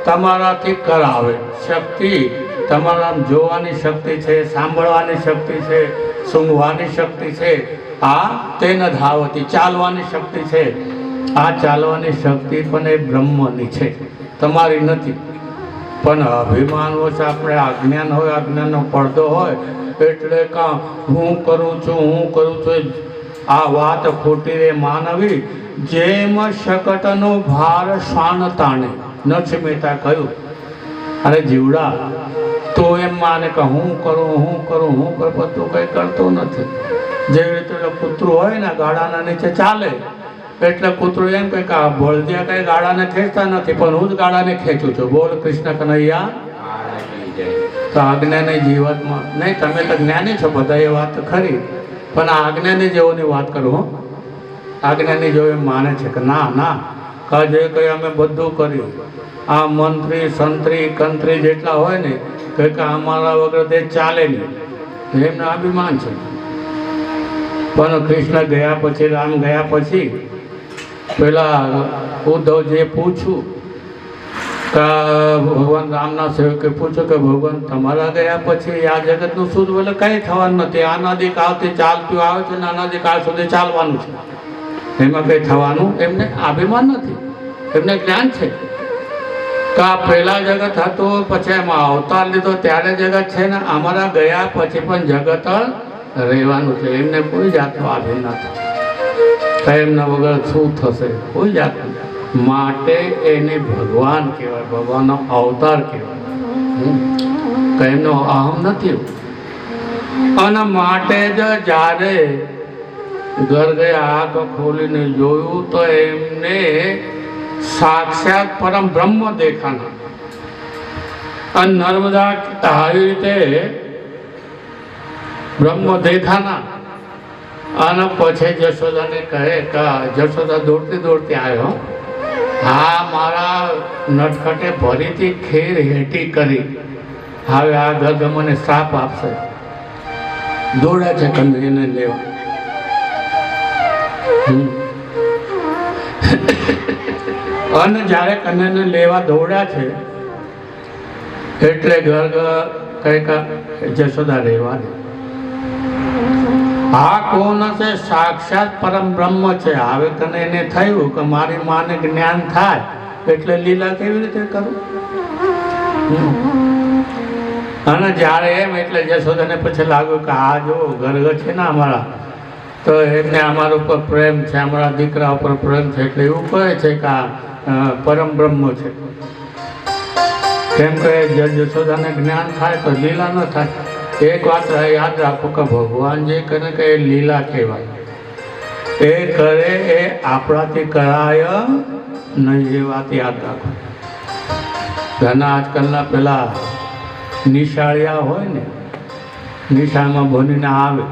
તમારાથી કરાવે. શક્તિ તમારા જોવાની શક્તિ છે, સાંભળવાની શક્તિ છે, સૂંઘવાની શક્તિ છે. આ તેન ધાવતી, ચાલવાની શક્તિ છે. આ ચાલવાની શક્તિ પણ એ બ્રહ્મની છે, તમારી નથી. પણ અભિમાન વચ્ચે આપણે અજ્ઞાન હોય, અજ્ઞાનનો પડદો હોય એટલે કાં હું કરું છું, હું કરું છું. આ વાત ખોટી રે માનવી. જેમ શકટનો ભાર શાન તાણે. નરસિંહ મહેતા કહ્યું, અરે જીવડા, તું તું એમ માને કે હું કરું પણ તું કંઈ કરતો નથી. જેવી રીતે કૂતરું હોય ને ગાડાના નીચે ચાલે એટલે કૂતરું એમ કહે કે આ ભોળદિયા કઈ ગાડાને ખેંચતા નથી પણ હું જ ગાડાને ખેંચું છું. બોલ કૃષ્ણ કનૈયા. તો આજ્ઞાની જીવનમાં નહીં, તમે તો જ્ઞાની છો બધા, એ વાત ખરી, પણ આ આજ્ઞાની જેવોની વાત કરું હું. આજ્ઞાની જેવો એમ માને છે કે ના જે કંઈ અમે બધું કર્યું, આ મંત્રી સંત્રી કંત્રી જેટલા હોય ને કે અમારા વગર તે ચાલે નહીં, એમને અભિમાન છે. પણ કૃષ્ણ ગયા પછી, રામ ગયા પછી પેલા ઉદ્ધવજીએ પૂછ્યું કે ભગવાન રામના સેવકે પૂછ્યું કે ભગવાન તમારા ગયા પછી આ જગતનું શું બોલે કંઈ થવાનું નથી, અનાદિકાળથી ચાલતું આવે છે ને અનાદિકાળ સુધી ચાલવાનું છે, એમાં કંઈ થવાનું એમને અભિમાન નથી. એમને જ્ઞાન છે કે આ પહેલા જગત હતું પછી એમાં અવતાર લીધો ત્યારે જગત છે ને અમારા ગયા પછી પણ જગત રહેવાનું છે. એમને કોઈ જાતનો આભિન નથી. એમના વગર શું થશે, કોઈ જાતનું. માટે એને ભગવાન કહેવાય, ભગવાનનો અવતાર કહેવાય. એમનો અહમ નથી. અને માટે જ જ્યારે ગર્ગે આંખ ખોલીને જોયું તો એમને સાક્ષાત પરમ બ્રહ્મ દેખાના. અને નર્મદા આવી રીતે બ્રહ્મ દેખાના. અને પછી જશોદાને કહે કે જશોદા દોડતી આવ્યો, હા મારા નટખટે ભરીથી ખેર હેઠી કરી, હવે આ ગર્ગ મને શ્રાપ આપશે. દોડ્યા છે કનૈયાને લેવા. અને જ્યારે કનૈયાને લેવા દોડ્યા છે એટલે ગર્ગ કઈક જશોદા રહેવા દે. આ કોણ છે? સાક્ષાત પરમ બ્રહ્મ છે. હવે તને એને થયું કે મારી માને જ્ઞાન થાય એટલે લીલા કેવી રીતે કરું. અને જ્યારે એમ એટલે જશોદાને પછી લાગ્યું કે આ જો ગર્ગ છે ને અમારા, તો એને અમારા ઉપર પ્રેમ છે, અમારા દીકરા ઉપર પ્રેમ છે, એટલે એવું કહે છે કે આ પરમ બ્રહ્મ છે. કેમ કે જશોદાને જ્ઞાન થાય તો લીલા ન થાય. એક વાત યાદ રાખો કે ભગવાન જે કરે કે એ લીલા કહેવાય. એ કરે એ આપણાથી કરાય નહીં, એ વાત યાદ રાખો. ઘણા આજકાલના પેલા નિશાળિયા હોય ને, નિશાળમાં ભણીને આવે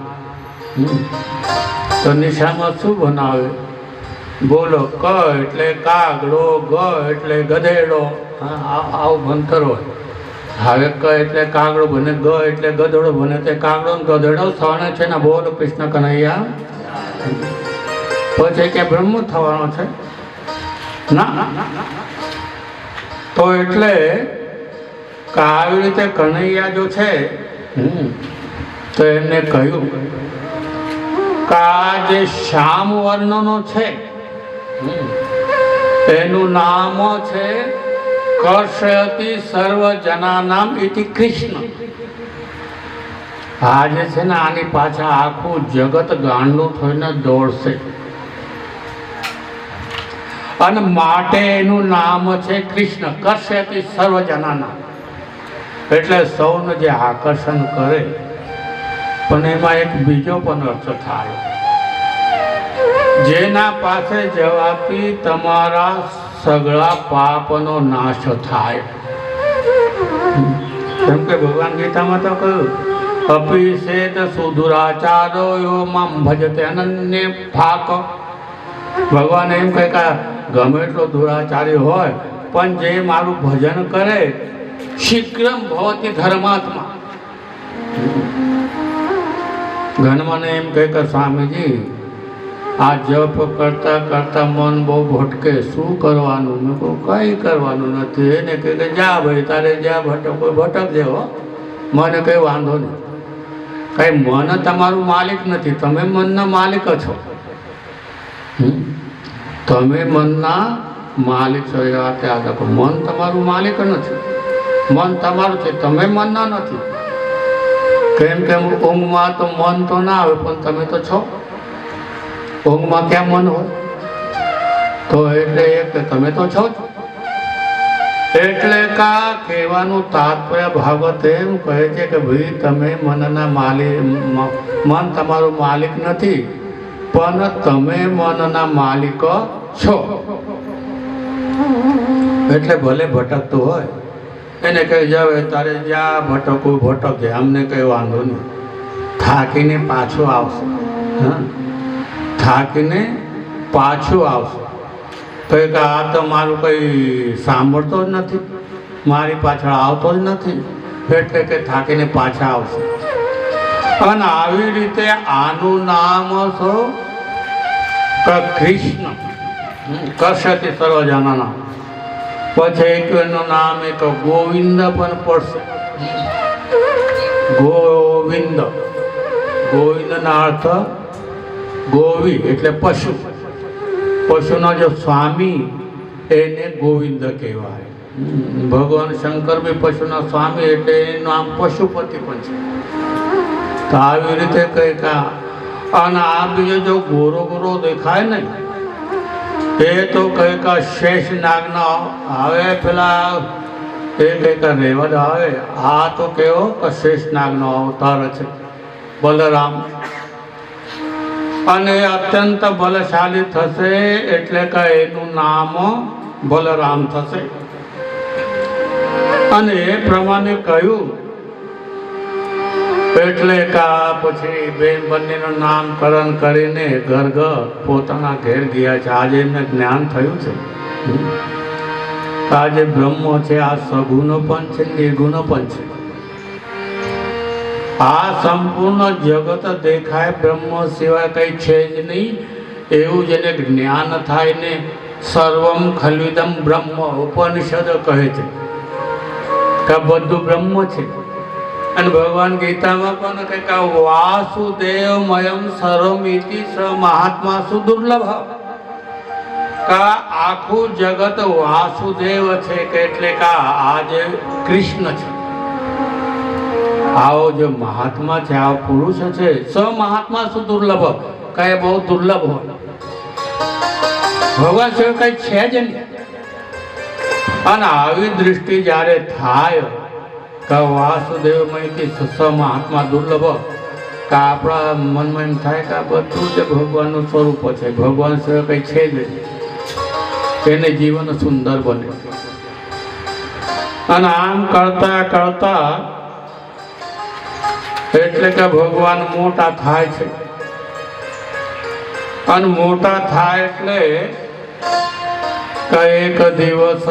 તો નિશાળમાં શું બનાવે? બોલો ક એટલે કાગડો, ગ એટલે ગધેડો, આવું ભણતર હોય. હવે ક એટલે કાગડો બને, ગ એટલે ગધેડો બને, તે કાગડો ને ગધેડો થવાના છે ને. બોલ કૃષ્ણ કનૈયા. પછી કે બ્રહ્મ થવાનો છે ના. તો એટલે કે આવી રીતે કનૈયા જો છે તો એમને કહ્યું કે આ જે શ્યામ વર્ણનો છે એનું નામ છે કર્ષયતિ સર્વ જનાનામ ઇતિ કૃષ્ણ. આ જે છે ને આની પાછળ આખું જગત ગાંડું થઈને દોડશે. અને માટે એનું નામ છે કૃષ્ણ. કર્ષયતિ સર્વ જનાનામ એટલે સૌને જે આકર્ષણ કરે. પણ એમાં એક બીજો પણ અર્થ થાય, જેના પાસે જવાથી તમારા સગળા પાપનો નાશ થાય. કેમ કે ભગવાન ગીતામાં તો કહ્યું અપિષેદ સુદુરાચારો યો મામ ભજતે અનન્ય ભાક. ભગવાન એમ કહે કે ગમે એટલો દુરાચારી હોય પણ જે મારું ભજન કરે શીઘ્રમ ભવતી ધર્માત્મા. ઘનમાં એમ કહે કે સ્વામીજી આ જપ કરતા કરતા મન બહુ ભટકે, શું કરવાનું? મેં કહું કંઈ કરવાનું નથી. એને કહે કે જા ભાઈ તારે જ્યાં ભટકજે હો, મને કંઈ વાંધો નહીં. કંઈ મન તમારું માલિક નથી, તમે મનના માલિક છો. તમે મનના માલિક છો એ વાત યાદ રાખો. મન તમારું માલિક નથી, મન તમારું છે, તમે મનના નથી. કેમ કે ઊંઘમાં તો મન તો ના આવે પણ તમે તો છો. ઊંઘમાં ક્યાં મન હોય? તો એટલે એક તમે તો છો જ. એટલે કા કહેવાનું તાત્પર્ય ભાગવત એમ કહે છે કે ભાઈ તમે મનના માલિક, મન તમારું માલિક નથી, પણ તમે મનના માલિક છો. એટલે ભલે ભટકતું હોય એને કહી જાવ તારે જ્યાં ભટકવું ભટકજે, અમને કંઈ વાંધો નહીં, થાકીને પાછું આવશે. હા, થાકીને પાછું આવશે. તો કે આ તો મારું કંઈ સાંભળતો જ નથી, મારી પાછળ આવતો જ નથી, એટલે કે થાકીને પાછા આવશે. અને આવી રીતે આનું નામ શું? કૃષ્ણ કશ્યતિ સર્વજનના. પછી એક એનું નામ એક ગોવિંદ પણ પડશે. ગોવિંદ, ગોવિંદના અર્થ ગોવી એટલે પશુ. પશુના જો સ્વામી એને ગોવિંદ કહેવાય. ભગવાન શંકર બી પશુના સ્વામી એટલે એનું નામ પશુપતિ પણ છે. તો આવી રીતે કંઈક અને આ બીજો જો ગોરો ગોરો દેખાય ને એ તો કંઈક શેષ નાગના આવે, પેલા એ કંઈક રેવદ આવે. આ તો કેવો કે શેષ નાગનો અવતાર છે બલરામ. અને અત્યંત બલશાળી થશે એટલે કે એનું નામ બલરામ થશે. અને એ પ્રમાણે કહ્યું એટલે કે પછી બંનેનું નામકરણ કરીને ઘર ઘર પોતાના ઘેર ગયા છે. આજે એમને જ્ઞાન થયું છે. આજે બ્રહ્મ છે આ સગુણો પણ છે, નિર્ગુણો પણ છે. આ સંપૂર્ણ જગત દેખાય બ્રહ્મ સિવાય કંઈ છે જ નહીં એવું જેને જ્ઞાન થાય ને સર્વમ ખલ્વિદમ બ્રહ્મ ઉપનિષદ કહે છે કે બધું બ્રહ્મ છે. અને ભગવાન ગીતામાં પણ કંઈક વાસુદેવમયમ સર્વમિતિ સ મહાત્મા સુદુર્લભ. કા આખું જગત વાસુદેવ છે કે એટલે કે આ જે કૃષ્ણ છે, આવો જે મહાત્મા છે, આવો પુરુષ છે, સ મહાત્મા સુદુર્લભ, કઈ બહુ દુર્લભ હોય. ભગવાન સિવાય કઈ છે જ નહીં. અને આવી દૃષ્ટિ જ્યારે થાય કે વાસુદેવમયથી સ મહાત્મા દુર્લભ, કે આપણા મનમાં એમ થાય કે આ બધું જ ભગવાનનું સ્વરૂપ છે, ભગવાન સિવાય કંઈ છે જ નહીં. એને જીવન સુંદર બને. અને આમ કરતા કરતા એટલે કે ભગવાન મોટા થાય છે. અને મોટા થાય એટલે એક દિવસ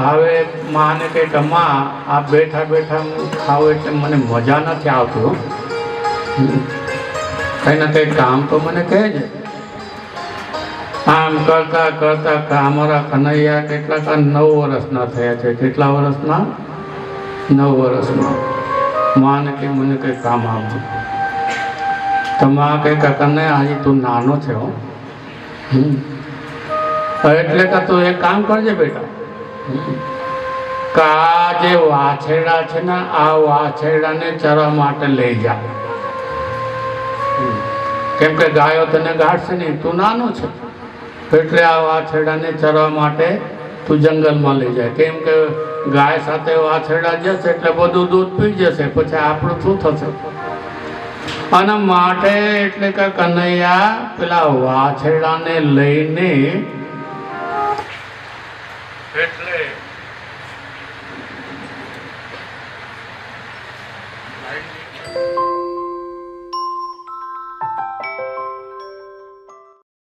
આવે માને કે માં આ બેઠા બેઠા હું ખાવ એટલે મને મજા નથી આવતું, કઈ ના કઈ કામ તો મને કહેજે. આમ કરતા કરતા અમારા કનૈયા કેટલાક 9 વર્ષના થયા છે. કેટલા વર્ષના? 9 વર્ષના. માને કે મને કંઈ કામ આપજો. તો માં કંઈ કનૈયા હજી તું નાનો છે હો, એટલે કે તું એક કામ કરજે બેટા, કે આ જે વાછરડા છે ને આ વાછરડાને ચરવા માટે લઈ જા. કેમ કે ગાયો તને ગાઢશે નહીં, તું નાનો છે, એટલે આ વાછરડાને ચરવા માટે તું જંગલમાં લઈ જાય. કેમ કે ગાય સાથે વાછરડા જશે એટલે બધું દૂધ પી જશે, પછી આપણું શું થશે? અને માટે એટલે કે કનૈયા પેલા વાછરડાને લઈને